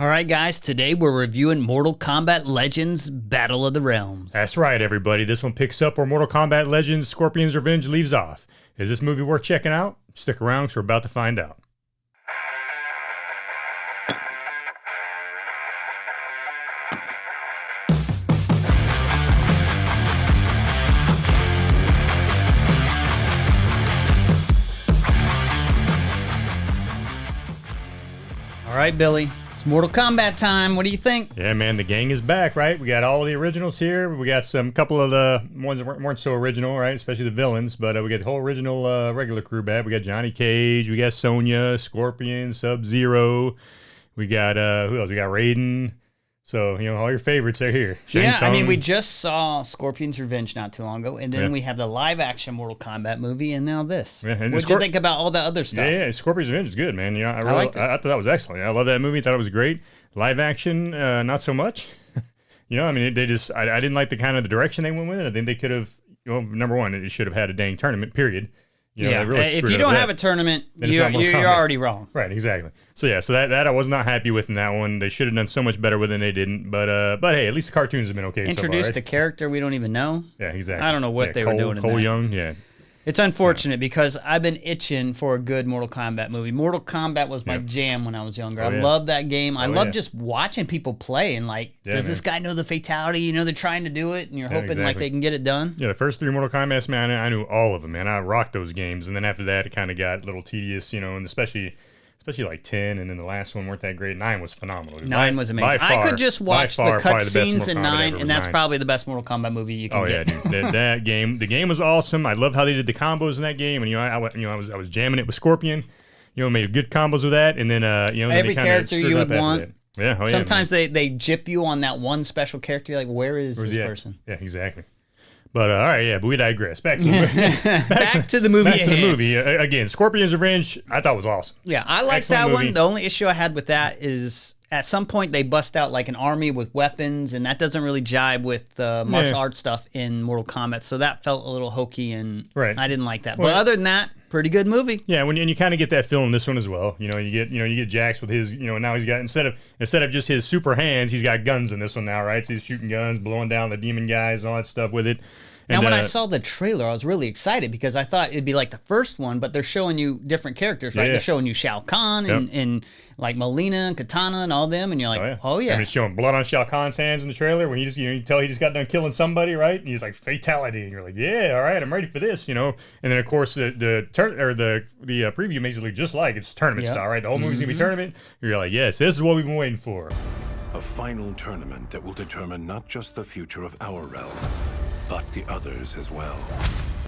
All right, guys, today we're reviewing Mortal Kombat Legends Battle of the Realms. That's right, everybody. This one picks up where Mortal Kombat Legends Scorpion's Revenge leaves off. Is this movie worth checking out? Stick around because we're about to find out. All right, Billy. It's Mortal Kombat time. What do you think? Yeah, man, the gang is back, right? We got all the originals here. We got some couple of the ones that weren't so original, right? Especially the villains. But we got the whole original regular crew back. We got Johnny Cage. We got Sonya, Scorpion, Sub-Zero. We got, who else? We got Raiden. So, you know, all your favorites are here. Shang Tsung. I mean, we just saw Scorpion's Revenge not too long ago, and then we have the live-action Mortal Kombat movie, and now this. Yeah, what did you think about all the other stuff? Yeah, Scorpion's Revenge is good, man. You know, I thought that was excellent. I love that movie. I thought it was great. Live action, not so much. You know, I mean, they just, I didn't like the kind of the direction they went with it. I think they could have, you know, number one, it should have had a dang tournament, period. You know, yeah, really if you don't have a tournament, you're already wrong. Right, exactly. So yeah, so that I was not happy with in that one. They should have done so much better with it, and they didn't. But hey, at least the cartoons have been okay. Introduced so far, right? a character we don't even know. Yeah, exactly. I don't know what they were doing. Cole Young, yeah. It's unfortunate because I've been itching for a good Mortal Kombat movie. Mortal Kombat was my jam when I was younger. I love that game. I love just watching people play and like, does this guy know the fatality? You know, they're trying to do it and you're hoping like they can get it done. Yeah, the first three Mortal Kombat, man, I knew all of them, man. I rocked those games. And then after that, it kind of got a little tedious, you know, and especially like 10, and then the last one weren't that great. 9 was phenomenal. 9 was amazing. I could just watch the cutscenes in 9, and that's probably the best Mortal Kombat movie you can get. Oh yeah, dude. that game, the game was awesome. I love how they did the combos in that game, and I was jamming it with Scorpion. You know, made good combos with that, and then you know, every character you would want. Yeah, sometimes they gyp you on that one special character. You're like, where's this person? Yeah, exactly. But all right, yeah, but we digress. Back to the movie. Back to the movie. Back to the movie. Again, Scorpion's Revenge, I thought was awesome. Yeah, I liked that one. The only issue I had with that is at some point they bust out like an army with weapons, and that doesn't really jibe with the martial arts stuff in Mortal Kombat. So that felt a little hokey, and I didn't like that. But other than that, pretty good movie. Yeah, and you kind of get that feel in this one as well. You know, you get Jax with his, you know, now he's got instead of just his super hands, he's got guns in this one now, right? So he's shooting guns, blowing down the demon guys, and all that stuff with it. Now, when I saw the trailer, I was really excited because I thought it'd be like the first one, but they're showing you different characters, right? They're showing you Shao Kahn and like Melina and Katana and all them, and you're like, oh yeah. And it's showing blood on Shao Kahn's hands in the trailer when he just, you know, you tell he just got done killing somebody, right? And he's like, fatality, and you're like, yeah, all right, I'm ready for this, you know. And then of course the preview makes it look just like it's tournament style, right? The whole movie's gonna be tournament. You're like, yes, this is what we've been waiting for. A final tournament that will determine not just the future of our realm, but the others as well.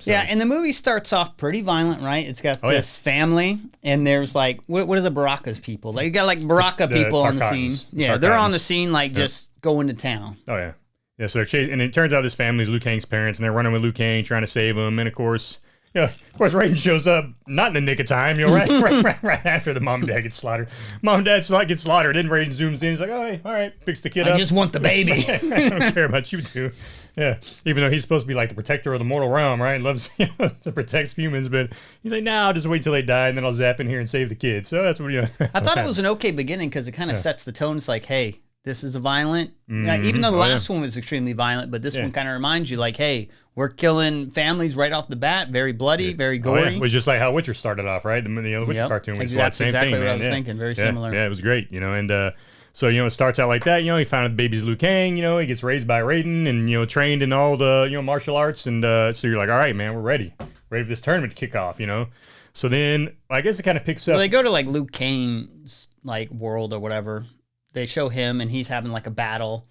So, yeah, and the movie starts off pretty violent, right? It's got this family, and there's like, what are the Baraka's people? They got like Baraka people on the scene. Yeah, they're on the scene like just going to town. Oh, yeah. Yeah, so they're chasing, and it turns out this family's Liu Kang's parents, and they're running with Liu Kang, trying to save him, and of course, Raiden shows up not in the nick of time, you know, right after the mom and dad get slaughtered. Mom and dad get slaughtered, then Raiden zooms in, he's like, oh, hey, all right, picks the kid up. I just want the baby. I don't care about you two. Yeah, even though he's supposed to be like the protector of the mortal realm, right? Loves to protect humans, but he's like, nah, I'll just wait till they die, and then I'll zap in here and save the kid. So that's what I thought it was an okay beginning because it kind of sets the tone. It's like, hey, this is a violent. Even though the last one was extremely violent, but this one kind of reminds you, like, hey, we're killing families right off the bat. Very bloody, very gory. It was just like how Witcher started off, right? The Witcher cartoon. We saw the same exactly thing, what man. I was thinking. Very similar. Yeah, it was great, you know, and. So, you know, it starts out like that. You know, he found out the baby's Liu Kang. You know, he gets raised by Raiden and, you know, trained in all the, you know, martial arts. And so you're like, all right, man, we're ready. Ready for this tournament to kick off, you know. So then I guess it kind of picks up. Well, they go to like Liu Kang's like world or whatever. They show him and he's having like a battle.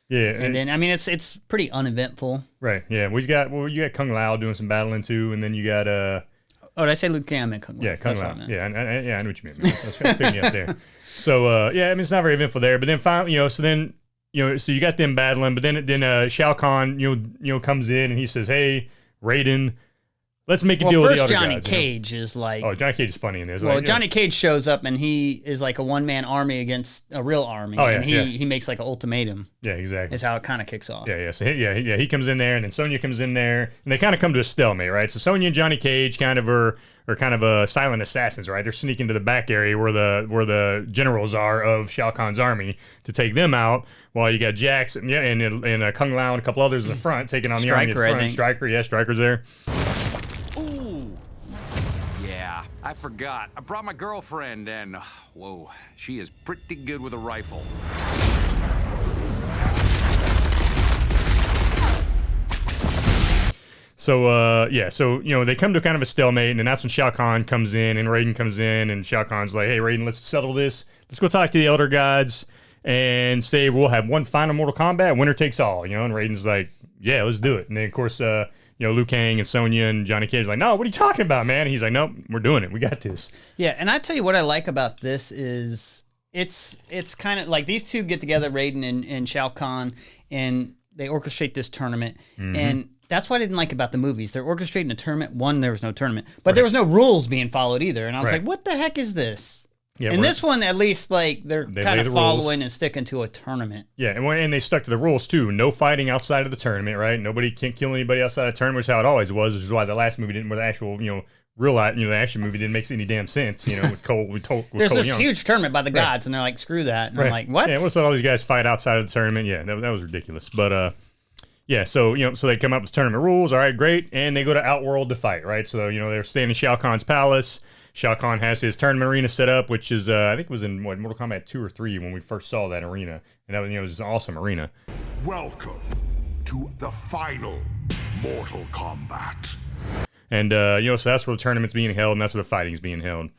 Yeah. And then, I mean, it's pretty uneventful. Right. Yeah. You got Kung Lao doing some battling too. And then you got. Oh, did I say Liu Kang? I meant Kung Lao. Yeah, Kung Lao. Yeah, I know what you meant. That's kind of picking up there. So yeah, I mean it's not very eventful there, but then finally, you know, so you got them battling, but then Shao Kahn, you know, comes in and he says, "Hey, Raiden, let's make a deal with the other Johnny guys. Cage is like... Oh, Johnny Cage is funny in this. Well, Johnny Cage shows up, and he is like a one-man army against a real army. Oh, yeah, and he makes like an ultimatum. Yeah, exactly. Is how it kind of kicks off. Yeah. So he comes in there, and then Sonya comes in there, and they kind of come to a stalemate, right? So Sonya and Johnny Cage kind of are kind of silent assassins, right? They're sneaking to the back area where the generals are of Shao Kahn's army to take them out, while you got Jax and Kung Lao and a couple others in the front taking on the army in the front. Striker's there. I forgot. I brought my girlfriend, and whoa, she is pretty good with a rifle. So they come to kind of a stalemate, and that's when Shao Kahn comes in, and Raiden comes in, and Shao Kahn's like, "Hey, Raiden, let's settle this. Let's go talk to the Elder Gods and say we'll have one final Mortal Kombat, winner takes all." And Raiden's like, "Yeah, let's do it." And then of course, Liu Kang and Sonya and Johnny Cage are like, "No, what are you talking about, man?" And he's like, "Nope, we're doing it. We got this." Yeah, and I tell you what I like about this is it's kind of like these two get together, Raiden and Shao Kahn, and they orchestrate this tournament. And that's what I didn't like about the movies. They're orchestrating a tournament. One, there was no tournament, but there was no rules being followed either. And I was like, what the heck is this? Yeah, and this one, at least, like they kind of following and sticking to a tournament. Yeah, and they stuck to the rules too. No fighting outside of the tournament, right? Nobody can kill anybody outside of the tournament, which is how it always was. Which is why the last movie didn't, where the actual, the action movie didn't make any damn sense. With Cole, there's this huge tournament by the gods, and they're like, screw that. And I'm like, what? Yeah, what's all these guys fight outside of the tournament? Yeah, that was ridiculous. But so they come up with tournament rules. All right, great, and they go to Outworld to fight, right? So they're staying in Shao Kahn's palace. Shao Kahn has his tournament arena set up, which is I think it was in Mortal Kombat 2 or 3 when we first saw that arena, and that was it was an awesome arena. Welcome to the final Mortal Kombat. And so that's where the tournament's being held, and that's where the fighting's being held.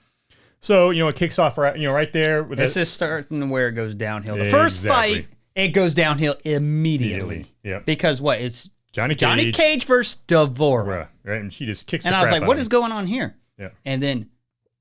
So it kicks off right there. With this is starting where it goes downhill. The first fight, it goes downhill immediately. Yeah. Because what? It's Johnny Cage versus D'Vorah. Right, and she just kicks. And the I was crap like, what is going on here? Yeah. And then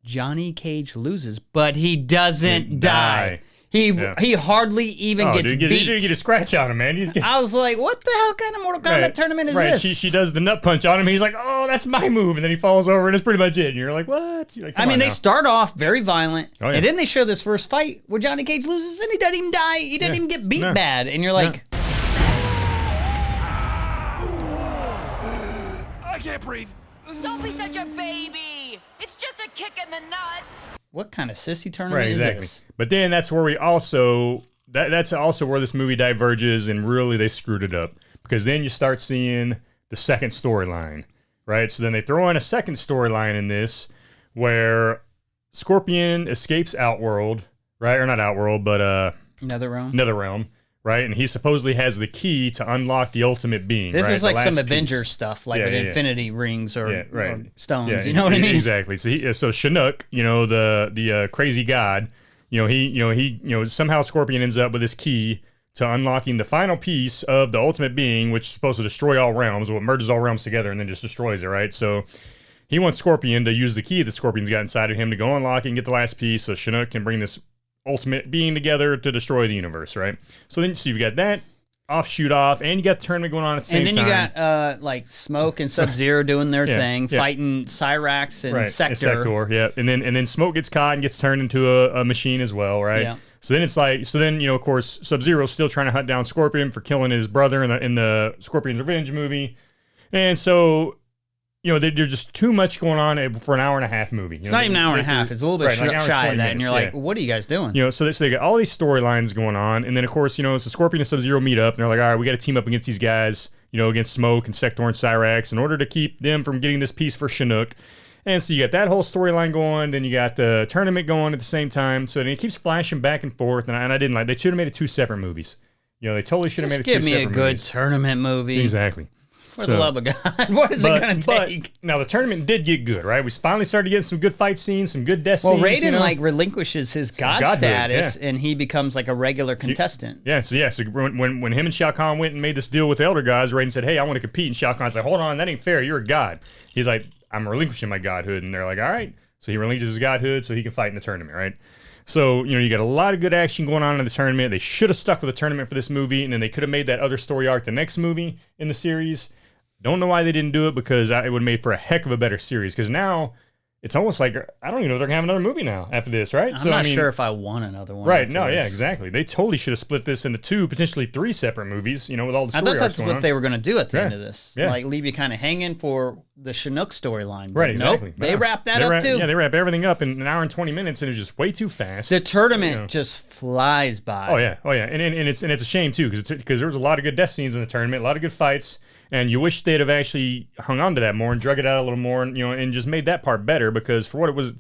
Johnny Cage loses, but he doesn't die. He hardly even gets beat. You didn't get a scratch on him, man. I was like, what the hell kind of Mortal Kombat tournament is this? She does the nut punch on him. He's like, oh, that's my move. And then he falls over, and that's pretty much it. And you're like, what? You're like, they start off very violent, and then they show this first fight where Johnny Cage loses, and he doesn't even die. He doesn't even get beat bad. And you're like... I can't breathe. Don't be such a baby. It's just a kick in the nuts. What kind of sissy tournament is this? But then that's where we also that's also where this movie diverges, and really they screwed it up, because then you start seeing the second storyline, right? So then they throw in a second storyline in this where Scorpion escapes Outworld, right? Or not Outworld, but Netherrealm. Right, and he supposedly has the key to unlock the ultimate being. This is like some piece. Avengers stuff, like with Infinity Rings or stones. You know what I mean? Exactly. So Shinook, the crazy god, he somehow Scorpion ends up with this key to unlocking the final piece of the ultimate being, which is supposed to destroy all realms. What merges all realms together and then just destroys it. Right. So he wants Scorpion to use the key that Scorpion's got inside of him to go unlock it and get the last piece, so Shinook can bring this ultimate being together to destroy the universe, right? So you've got that offshoot off, and you got the tournament going on at the same time. And then you got Smoke and Sub-Zero doing their thing, fighting Cyrax and Sector. Yeah. And then Smoke gets caught and gets turned into a machine as well, right? Yeah. So then of course Sub-Zero's still trying to hunt down Scorpion for killing his brother in the Scorpion's Revenge movie, and so. There's just too much going on for an hour and a half movie. It's not even an hour and a half. It's a little bit shy of that. And you're like, what are you guys doing? So they got all these storylines going on. And then, of course, so Scorpion and Sub-Zero meet up. And they're like, all right, we got to team up against these guys, against Smoke and Sector and Cyrax in order to keep them from getting this piece for Shinook. And so you got that whole storyline going. Then you got the tournament going at the same time. So then it keeps flashing back and forth. And I didn't like. They should have made it two separate movies. They totally should have made it two separate movies. Give me a good tournament movie. Exactly. For the love of God, what is it going to take? Now, the tournament did get good, right? We finally started getting some good fight scenes, some good death scenes. Well, Raiden, relinquishes his god status, and he becomes, a regular contestant. So when him and Shao Kahn went and made this deal with the Elder Gods, Raiden said, hey, I want to compete. And Shao Kahn's like, hold on, that ain't fair. You're a god. He's like, I'm relinquishing my godhood. And they're like, all right. So he relinquishes his godhood so he can fight in the tournament, right? So, you got a lot of good action going on in the tournament. They should have stuck with the tournament for this movie, and then they could have made that other story arc the next movie in the series. Don't know why they didn't do it, because it would have made for a heck of a better series. Because now it's almost like, I don't even know if they're going to have another movie now after this, right? I'm not sure if I want another one. Right, no, yeah, exactly. They totally should have split this into 2, potentially 3 separate movies, with all the story I thought that's what they were going to do at the end of this. Yeah. Like, leave you kind of hanging for the Shinook storyline. Right, exactly. Nope, they wrapped that up, too. Yeah, they wrap everything up in an hour and 20 minutes, and it's just way too fast. The tournament just flies by. Oh, yeah. And it's a shame, too, because there was a lot of good death scenes in the tournament, a lot of good fights. And you wish they'd have actually hung on to that more and drug it out a little more, and just made that part better, because for what it was,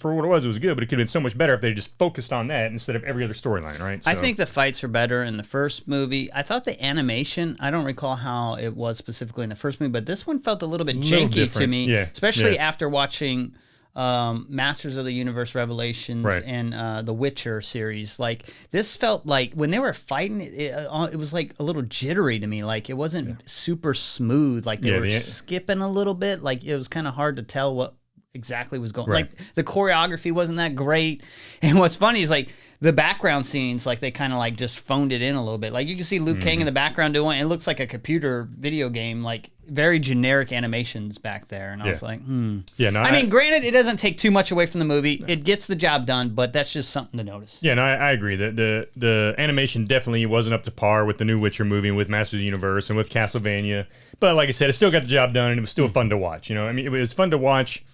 it was good. But it could have been so much better if they just focused on that instead of every other storyline, right? So. I think the fights were better in the first movie. I thought the animation, I don't recall how it was specifically in the first movie, but this one felt a little bit janky to me, especially after watching Masters of the Universe Revelations and the Witcher series. Like, this felt like when they were fighting, it was like a little jittery to me. Like, it wasn't super smooth. Like, they were skipping a little bit. Like, it was kind of hard to tell what exactly was going on. Like, the choreography wasn't that great. And what's funny is, like, the background scenes, like, they kind of like just phoned it in a little bit. Like, you can see Liu Kang in the background doing it. It looks like a computer video game, like very generic animations back there. And I was like, Yeah, no, I mean, granted, it doesn't take too much away from the movie. It gets the job done, but that's just something to notice. Yeah, no, I agree. The animation definitely wasn't up to par with the new Witcher movie, and with Masters of the Universe, and with Castlevania. But like I said, it still got the job done, and it was still fun to watch. I mean, it was fun to watch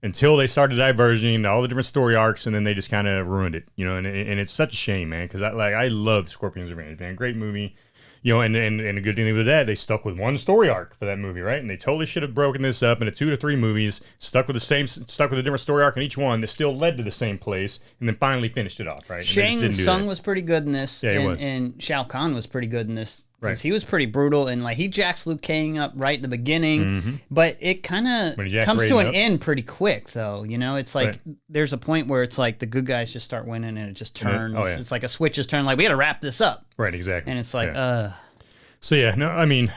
until they started diverging into all the different story arcs, and then they just kind of ruined it, and it's such a shame, man, because I love Scorpion's Revenge, man, great movie, and the good thing with that, they stuck with one story arc for that movie, right? And they totally should have broken this up into 2 to 3 movies, stuck with a different story arc in each one that still led to the same place, and then finally finished it off, right? Shang Tsung was pretty good in this, was. And Shao Kahn was pretty good in this. Because he was pretty brutal, and like he jacks Liu Kang up right in the beginning, but it kind of comes to an end pretty quick, though. It's like there's a point where it's like the good guys just start winning, and it just turns. It's like a switch is turned. Like, we got to wrap this up, right? Exactly. And it's like, So yeah, no, I mean,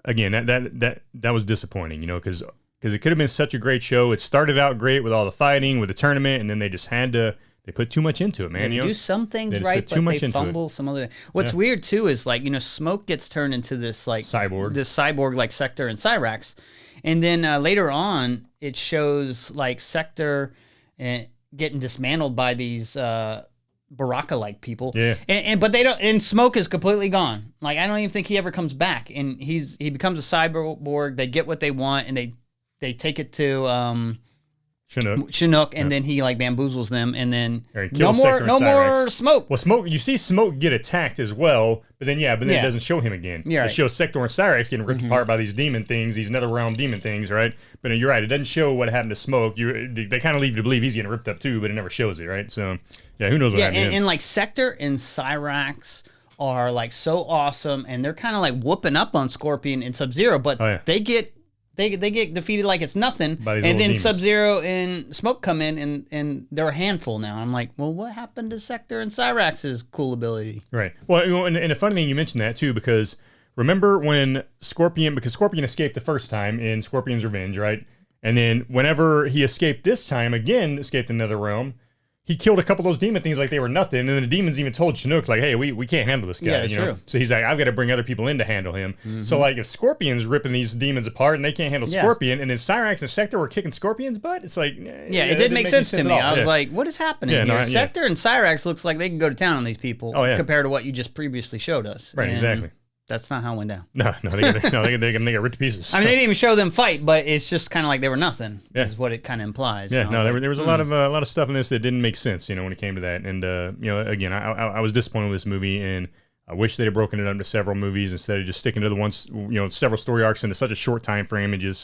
again, that was disappointing, because it could have been such a great show. It started out great with all the fighting, with the tournament, and then they just had to. They put too much into it, man. They do some things right, but they fumble some other. What's weird too is, like, Smoke gets turned into this like cyborg like Sector and Cyrax, and then later on it shows like Sector getting dismantled by these Baraka like people. Yeah. But they don't. And Smoke is completely gone. Like, I don't even think he ever comes back. And he becomes a cyborg. They get what they want, and they take it to Shinook, and then he like bamboozles them, and then no more Smoke. Well, you see Smoke get attacked as well, but then it doesn't show him again. It shows Sector and Cyrax getting ripped apart by these demon things, these nether realm demon things, right? But you're right, it doesn't show what happened to Smoke. They kind of leave you to believe he's getting ripped up too, but it never shows it, right? So who knows what happened? And like Sector and Cyrax are like so awesome, and they're kind of like whooping up on Scorpion and Sub-Zero, but they get defeated like it's nothing, and then demons. Sub-Zero and Smoke come in, and they're a handful now. I'm like, well, what happened to Sector and Cyrax's cool ability? Right. Well, and the funny thing you mentioned that too, because remember when Scorpion escaped the first time in Scorpion's Revenge, right? And then whenever he escaped this time, escaped another realm, he killed a couple of those demon things like they were nothing, and then the demons even told Shinook, like, hey, we can't handle this guy. Yeah, that's true. So he's like, I've got to bring other people in to handle him. So, like, if Scorpion's ripping these demons apart and they can't handle Scorpion, and then Cyrax and Sector were kicking Scorpion's butt, it's like... it didn't make sense to me. I was like, what is happening here? Sector and Cyrax looks like they can go to town on these people compared to what you just previously showed us. Right, exactly. That's not how it went down. No, they got ripped to pieces. I mean, they didn't even show them fight, but it's just kind of like they were nothing. Is what it kind of implies. Yeah, no, there was a lot of stuff in this that didn't make sense, when it came to that. And again, I was disappointed with this movie, and I wish they'd have broken it up into several movies instead of just sticking to the ones, several story arcs into such a short time frame. I'm not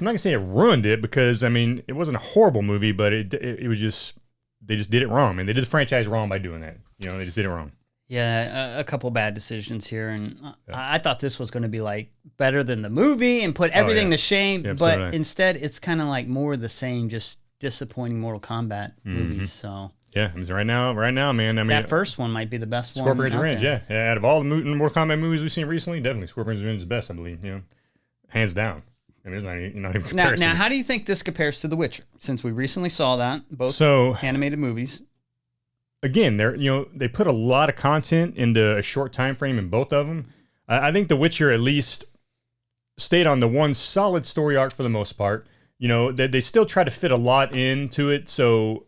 gonna say it ruined it, because I mean, it wasn't a horrible movie, but it was just, they just did it wrong, man. They did the franchise wrong by doing that. They just did it wrong. Yeah, a couple bad decisions here, and I thought this was going to be like better than the movie and put everything to shame, but instead it's kind of like more of the same, just disappointing Mortal Kombat movies. So yeah, I mean, right now, man. I mean, that first one might be the best one. Scorpion's Revenge, yeah. Out of all the Mortal Kombat movies we've seen recently, definitely Scorpion's Revenge is the best, I believe. Hands down. I mean, there's not even comparison. Now, how do you think this compares to The Witcher? Since we recently saw that, both animated movies. Again, they put a lot of content into a short time frame in both of them. I think The Witcher at least stayed on the one solid story arc for the most part. You know, they still try to fit a lot into it, so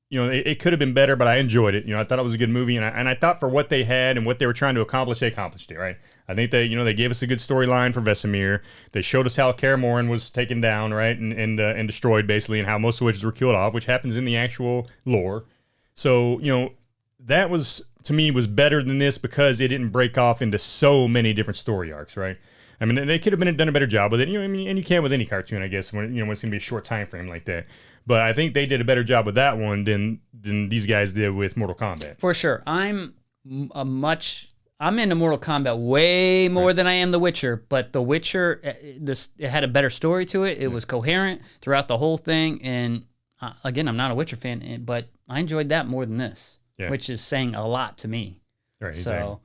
you know, it could have been better, but I enjoyed it. You know, I thought it was a good movie, and I thought for what they had and what they were trying to accomplish, they accomplished it, right? I think they gave us a good storyline for Vesemir. They showed us how Kaer Morhen was taken down, right, and destroyed basically, and how most of the witches were killed off, which happens in the actual lore. So, you know, that was, to me, was better than this because it didn't break off into so many different story arcs, right? I mean, they could have done a better job with it. You know, I mean, and you can with any cartoon, I guess, when it's gonna be a short time frame like that. But I think they did a better job with that one than these guys did with Mortal Kombat. For sure, I'm into Mortal Kombat way more than I am The Witcher. But The Witcher, it had a better story to it. It was coherent throughout the whole thing. And again, I'm not a Witcher fan, but I enjoyed that more than this, which is saying a lot to me. Right. So. Exactly.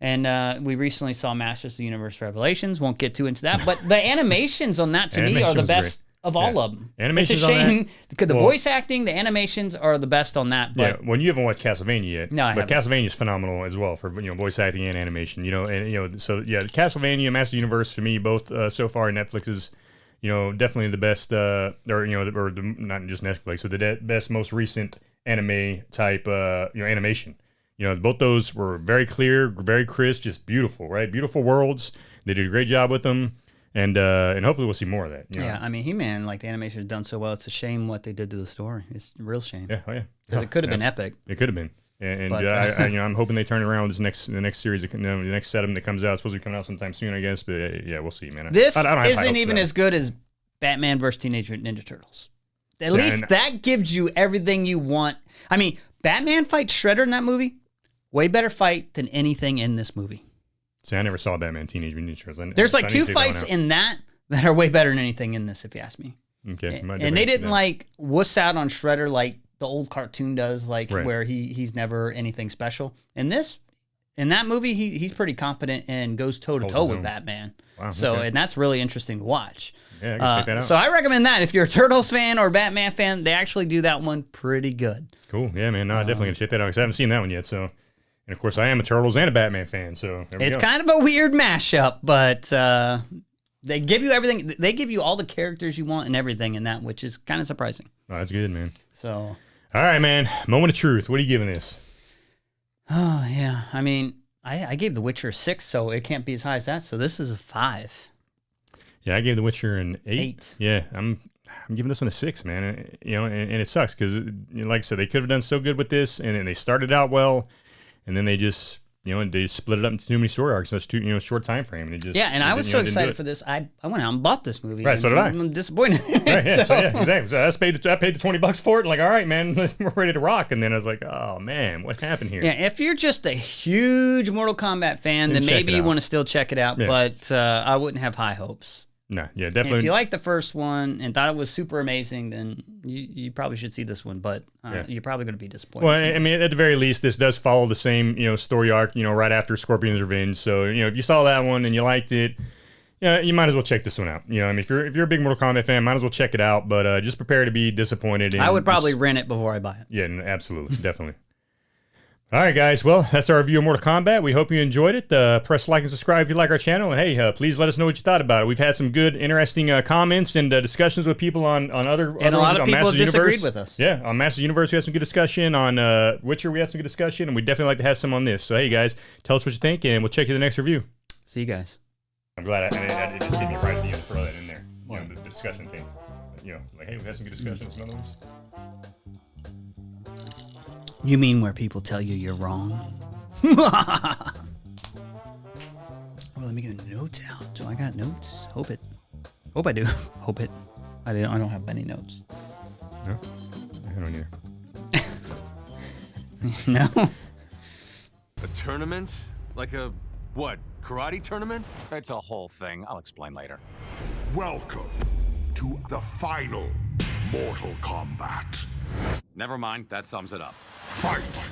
And we recently saw Masters of the Universe Revelations. Won't get too into that, but the animations on that to me are the best of all of them. Animations it's a shame because the voice acting, the animations are the best on that. But well, you haven't watched Castlevania yet. No, I haven't. Castlevania is phenomenal as well for voice acting and animation. You know, and so Castlevania, Masters of the Universe for me both so far Netflix's, definitely the best or not just Netflix, but the best most recent anime type animation. Both those were very clear, very crisp, just beautiful, right? Beautiful worlds. They did a great job with them, and hopefully we'll see more of that. Yeah, I mean, He-Man, the animation is done so well. It's a shame what they did to the story. It's a real shame. Yeah, Because it could have been epic. It could have been, and I'm hoping they turn it around with the next series, the next set of them that comes out. It's supposed to be coming out sometime soon, I guess. But we'll see, man. This isn't even as good as Batman vs. Teenage Mutant Ninja Turtles. At least that gives you everything you want. I mean, Batman fights Shredder in that movie. Way better fight than anything in this movie. See, I never saw Batman Teenage Mutant Ninja Turtles. There's two fights in that are way better than anything in this, if you ask me. Okay. And they didn't wuss out on Shredder like the old cartoon does, where he's never anything special. In that movie, he's pretty competent and goes toe-to-toe with Batman. Wow, and that's really interesting to watch. Yeah, I can check that out. So I recommend that. If you're a Turtles fan or Batman fan, they actually do that one pretty good. Cool. Yeah, man. No, I'm definitely going to check that out because I haven't seen that one yet, so... And, of course, I am a Turtles and a Batman fan, so it's kind of a weird mashup, but they give you everything. They give you all the characters you want and everything in that, which is kind of surprising. Oh, that's good, man. So, all right, man. Moment of truth. What are you giving this? Oh, yeah. I mean, I gave The Witcher a 6, so it can't be as high as that. So this is a 5. Yeah, I gave The Witcher an 8. Yeah, I'm giving this one a 6, man. And it sucks because, like I said, they could have done so good with this, and they started out well. And then they just, they split it up into too many story arcs in such short time frame. And I was so excited for this. I went out and bought this movie. Right, so did I. I'm disappointed. Right, exactly. So I paid the $20 for it. And all right, man, we're ready to rock. And then I was like, oh man, what happened here? Yeah, if you're just a huge Mortal Kombat fan, then maybe you want to still check it out. Yeah. But I wouldn't have high hopes. No, yeah, definitely. And if you liked the first one and thought it was super amazing, then you probably should see this one. But you're probably going to be disappointed. Well, I mean, at the very least, this does follow the same story arc, right after Scorpion's Revenge. So if you saw that one and you liked it, you might as well check this one out. I mean, if you're a big Mortal Kombat fan, might as well check it out. But just prepare to be disappointed. I would probably rent it before I buy it. Yeah, absolutely, definitely. All right, guys. Well, that's our review of Mortal Kombat. We hope you enjoyed it. Press like and subscribe if you like our channel. And, hey, please let us know what you thought about it. We've had some good, interesting comments and discussions with people on other... And a lot of people disagreed with us. Yeah, on Masters Universe, we had some good discussion. On Witcher, we had some good discussion. And we'd definitely like to have some on this. So, hey, guys, tell us what you think, and we'll check you in the next review. See you guys. I'm glad it just gave me right at the end to throw that in there. The discussion thing. Hey, we had some good discussions and other ones. You mean where people tell you you're wrong? Well, let me get notes out. Do I got notes? Hope I do. Hope it. I don't have many notes. No? I don't either. No? A tournament? Like a, karate tournament? It's a whole thing. I'll explain later. Welcome to the final Mortal Kombat. Never mind. That sums it up. Fight!